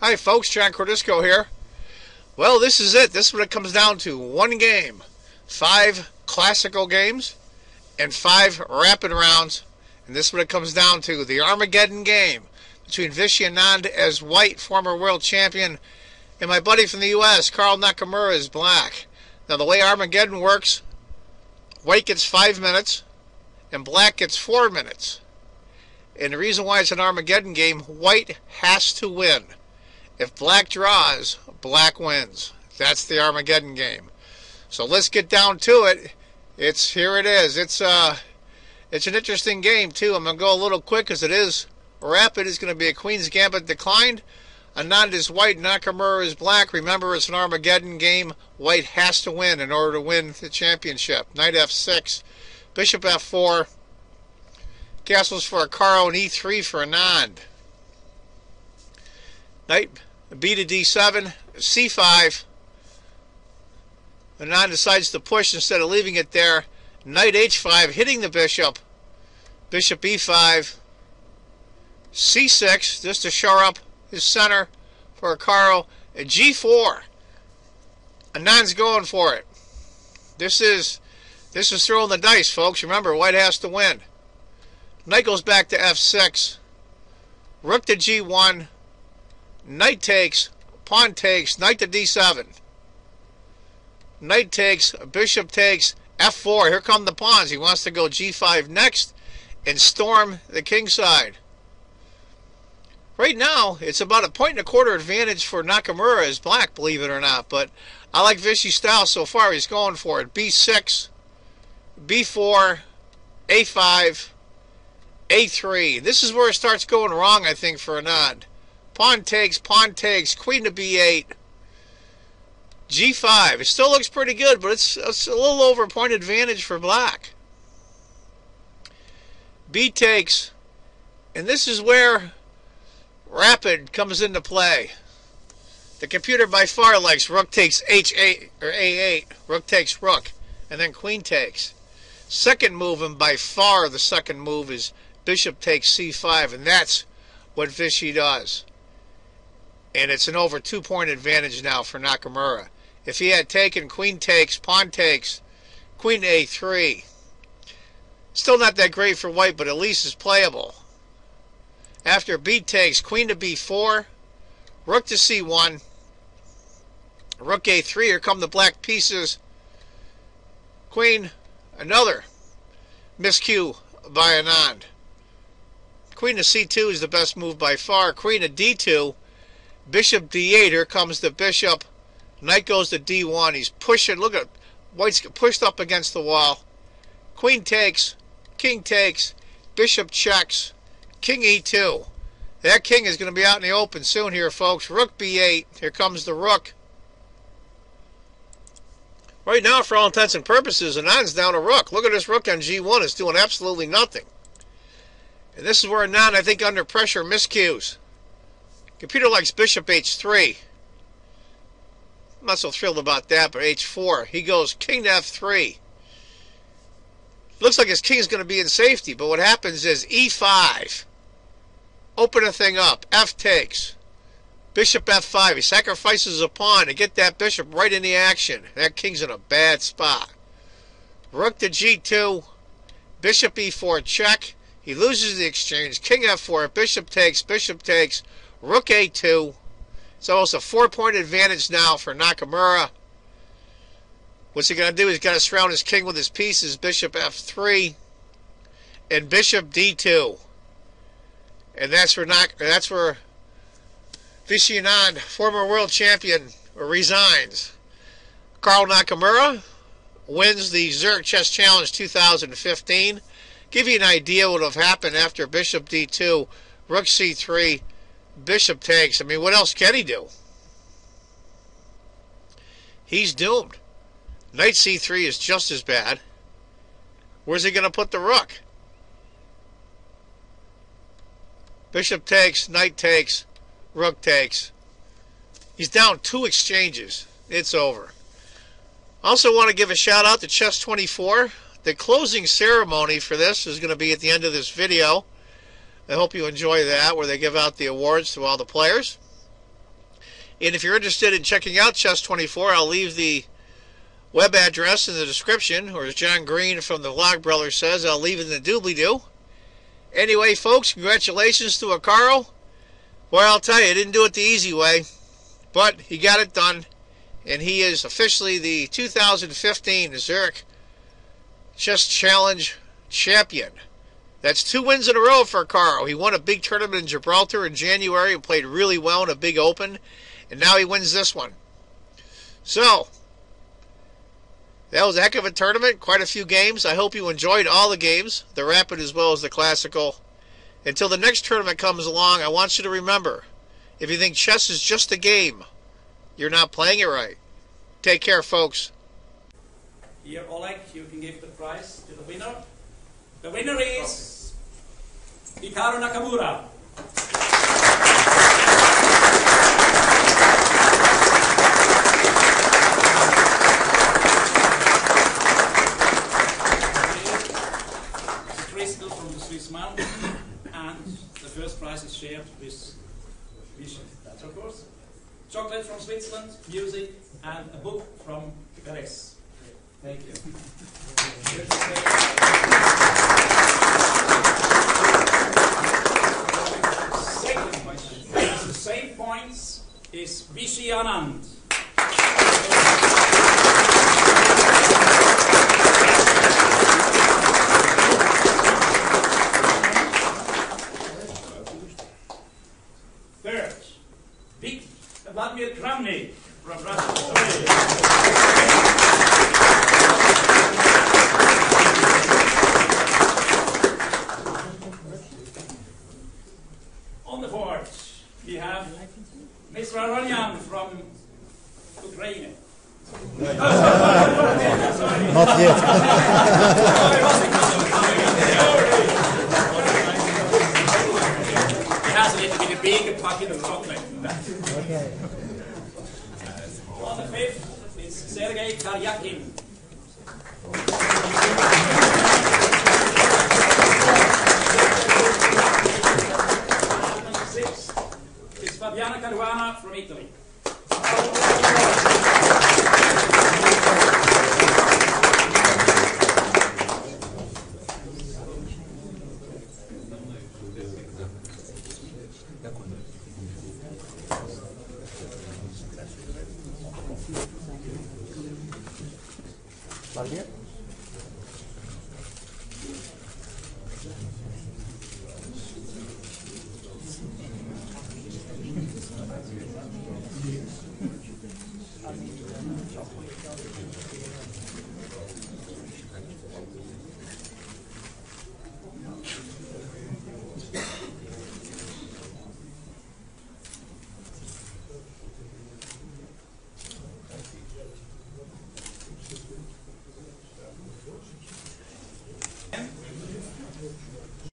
Hi folks, John Cordisco here. Well, this is it. This is what it comes down to. One game. 5 classical games and 5 rapid rounds. And this is what it comes down to. The Armageddon game between Vishy Anand as white, former world champion, and my buddy from the U.S., Carl Nakamura, is black. Now, the way Armageddon works, white gets 5 minutes and black gets 4 minutes. And the reason why it's an Armageddon game, white has to win. If black draws, black wins. That's the Armageddon game. So let's get down to it. Here it is. It's an interesting game too. I'm gonna go a little quick because it is rapid. It's gonna be a Queen's Gambit declined. Anand is white, Nakamura is black. Remember, it's an Armageddon game. White has to win in order to win the championship. Knight f6, bishop f4, castles for Carl, and e3 for Anand. Knight b to d7, c5. Anand decides to push instead of leaving it there. Knight h5, hitting the bishop. Bishop e5, c6, just to shore up his center for Carl. And g4. Anand's going for it. This is throwing the dice, folks. Remember, white has to win. Knight goes back to f6. Rook to g1. Knight takes. Pawn takes. Knight to d7. Knight takes. Bishop takes. f4. Here come the pawns. He wants to go g5 next and storm the king side. Right now, it's about a 1.25 advantage for Nakamura as black, believe it or not. But I like Vishy's style so far. He's going for it. b6, b4, a5, a3. This is where it starts going wrong, I think, for Anand. Pawn takes, queen to b8, g5. It still looks pretty good, but it's a little over a point advantage for black. B takes, and this is where rapid comes into play. The computer by far likes rook takes h8 or a8, rook takes rook, and then queen takes. Second move, and by far the second move, is bishop takes c5, and that's what Vishy does. And it's an over 2-point advantage now for Nakamura. If he had taken queen takes, pawn takes, queen to a3, still not that great for white, but at least it's playable. After b takes, queen to b4, rook to c1, rook a3, here come the black pieces. Queen, another miscue by Anand. Queen to c2 is the best move by far. Queen to d2, bishop d8, here comes the bishop. Knight goes to d1, he's pushing, look at, white's pushed up against the wall. Queen takes, king takes, bishop checks, king e2. That king is going to be out in the open soon here, folks. Rook b8, here comes the rook. Right now, for all intents and purposes, Anand's down a rook. Look at this rook on g1, it's doing absolutely nothing. And this is where Anand, I think, under pressure, miscues. Computer likes bishop h3. I'm not so thrilled about that, but h4. He goes king to f3. Looks like his king is going to be in safety, but what happens is e5. Open a thing up. F takes. Bishop f5. He sacrifices a pawn to get that bishop right in the action. That king's in a bad spot. Rook to g2. Bishop e4 check. He loses the exchange. King f4. Bishop takes. Rook a2. It's almost a 4-point advantage now for Nakamura. What's he going to do? He's got to surround his king with his pieces. Bishop f3 and bishop d2. And that's where Vishy Anand, former world champion, resigns. Carl Nakamura wins the Zurich Chess Challenge 2015. Give you an idea what would have happened after bishop d2, rook c3, bishop takes. I mean, what else can he do? He's doomed. Knight c3 is just as bad. Where's he going to put the rook? Bishop takes, knight takes, rook takes. He's down 2 exchanges. It's over. I also want to give a shout out to Chess24. The closing ceremony for this is going to be at the end of this video. I hope you enjoy that, where they give out the awards to all the players. And if you're interested in checking out Chess 24, I'll leave the web address in the description, or as John Green from the Vlog Brothers says, I'll leave it in the doobly-doo. Anyway, folks, congratulations to Hikaru. Boy, I'll tell you, he didn't do it the easy way, but he got it done, and he is officially the 2015 Zurich Chess Challenge champion. That's 2 wins in a row for Hikaru. He won a big tournament in Gibraltar in January and played really well in a big open, and now he wins this one. So, that was a heck of a tournament, quite a few games. I hope you enjoyed all the games, the rapid as well as the classical. Until the next tournament comes along, I want you to remember, if you think chess is just a game, you're not playing it right. Take care, folks. Here, Oleg, you can give the prize to the winner. The winner is Hikaru Nakamura. Crystal from the Swiss man, and the first prize is shared with Vichy. That's of course. Chocolate from Switzerland, music, and a book from Paris. Thank you. Second question. The same points is Vichy Anand. Third, Vladimir Kramnik from Russia. On the fourth, we have Mr. Aranyan from Ukraine. Not yet. He has a little bit bigger pocket of chocolate. Okay. On the fifth, it's Sergei Karyakin. On the sixth, it's Fabiana Caruana from Italy. Vladimir?